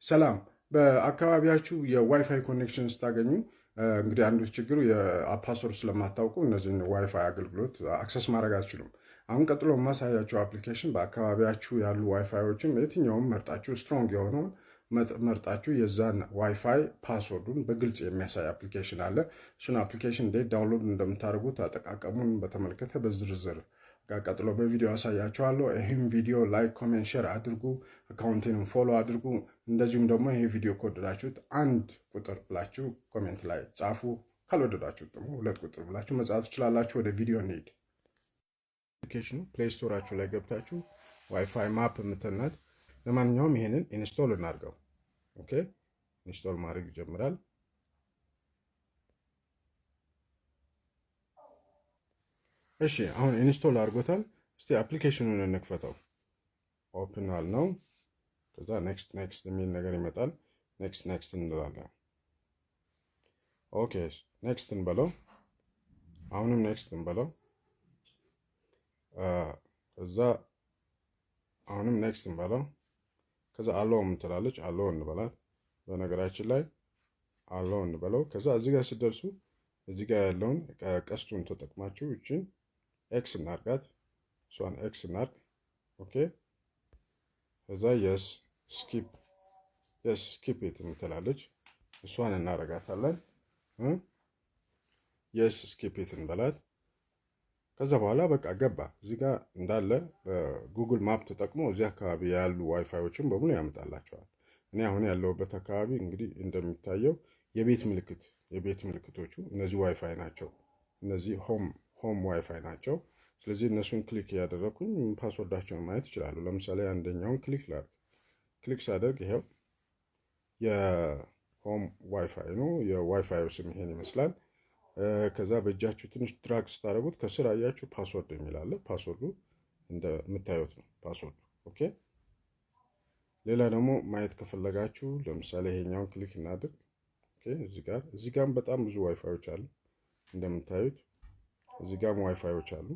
ሰላም በአካባቢያችሁ የዋይፋይ ኮኔክሽን ስታገኙ እንግዲህ አንዱ ችግሩ የፓስወርድ ስለማታውቁ እነዚህን ዋይፋይ አገልግሎት አክሰስ ማድረግ አትችሉም። አሁን ቀጥሎ የማሳያቸው አፕሊኬሽን በአካባቢያችሁ ያሉ ዋይፋዮችም የትኛውም መርጣችሁ ስትሮንግ የሆነውን መርጣችሁ የዛን ዋይፋይ ፓስወርዱን በግልጽ የሚያሳይ አፕሊኬሽን አለ። እሱን አፕሊኬሽን እንዴት ዳውንሎድ እንደምታደርጉት አጠቃቀሙን በተመለከተ በዝርዝር ቀጥሎ በቪዲዮ አሳያችኋለሁ። ይህም ቪዲዮ ላይክ፣ ኮሜንት፣ ሼር አድርጉ። አካውንቴንም ፎሎ አድርጉ። እንደዚሁም ደግሞ ይሄ ቪዲዮ ከወደዳችሁት 1 ቁጥር ብላችሁ ኮሜንት ላይ ጻፉ። ካልወደዳችሁት ደግሞ 2 ቁጥር ብላችሁ መጻፍ ትችላላችሁ። ወደ ቪዲዮ እንሂድ። አፕሊኬሽኑ ፕሌይ ስቶራችሁ ላይ ገብታችሁ ዋይፋይ ማፕ የምትናት። ለማንኛውም ይሄንን ኢንስቶል እናድርገው። ኦኬ፣ ኢንስቶል ማድረግ ይጀምራል። እሺ አሁን ኢንስቶል አድርጎታል። እስቲ አፕሊኬሽኑን እንክፈተው። ኦፕን አልነው። ከዛ ኔክስት ኔክስት የሚል ነገር ይመጣል። ኔክስት ኔክስት እንላለን። ኦኬ ኔክስት እንበለው። አሁንም ኔክስት እንበለው። ከዛ አሁንም ኔክስት እንበለው። ከዛ አለው የምትላለች አለው እንበላት። በነገራችን ላይ አለው እንበለው። ከዛ እዚህ ጋር ስትደርሱ እዚህ ጋር ያለውን ቀስቱን ተጠቅማችሁ እቺን ኤክስ እናርጋት። እሷን ኤክስ እናርግ። ኦኬ ከዛ የስ ስኪፕ ኢት የምትላለች እሷን እናረጋታለን። የስ ስኪፕ ኢት እንበላት። ከዛ በኋላ በቃ ገባ። እዚህ ጋር እንዳለ በጉግል ማፕ ተጠቅሞ እዚህ አካባቢ ያሉ ዋይፋዮችን በሙሉ ያመጣላቸዋል። እኔ አሁን ያለሁበት አካባቢ እንግዲህ እንደሚታየው የቤት ምልክቶቹ እነዚህ ዋይፋይ ናቸው። እነዚህ ሆም ዋይፋይ ናቸው። ስለዚህ እነሱን ክሊክ እያደረኩኝ ፓስወርዳቸውን ማየት ይችላሉ። ለምሳሌ አንደኛውን ክሊክ ላድርግ። ክሊክ ሳደርግ ይሄው የሆም ዋይፋይ ነው። የዋይፋዩ ስም ይሄን ይመስላል። ከዛ በእጃችሁ ትንሽ ድራግ ስታደርጉት ከስር አያችሁ ፓስወርድ የሚል አለ። ፓስወርዱ እንደምታዩት ነው ፓስወርዱ። ኦኬ ሌላ ደግሞ ማየት ከፈለጋችሁ ለምሳሌ ይሄኛውን ክሊክ እናድርግ። ኦኬ እዚህ ጋርም በጣም ብዙ ዋይፋዮች አሉ እንደምታዩት። እዚህ ጋርም ዋይፋዮች አሉ።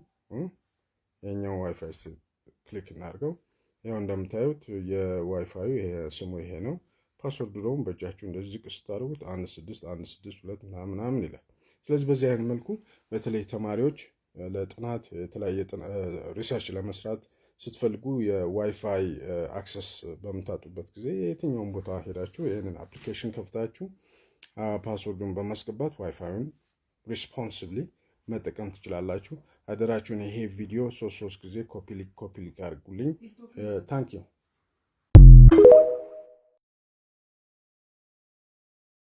ይሄኛው ዋይፋይ ክሊክ እናድርገው። ያው እንደምታዩት የዋይፋዩ ስሙ ይሄ ነው። ፓስወርዱ ደግሞ በእጃችሁ እንደዚህ ዝቅ ስታደርጉት 16162 ምናምን ይላል። ስለዚህ በዚህ አይነት መልኩ በተለይ ተማሪዎች ለጥናት የተለያየ ሪሰርች ለመስራት ስትፈልጉ የዋይፋይ አክሰስ በምታጡበት ጊዜ የትኛውን ቦታ ሄዳችሁ ይህንን አፕሊኬሽን ከፍታችሁ ፓስወርዱን በማስገባት ዋይፋዩን ሪስፖንሲብሊ መጠቀም ትችላላችሁ። አደራችሁን ይሄ ቪዲዮ 3 ጊዜ ኮፒ ሊክ አድርጉልኝ። ታንክ ዩ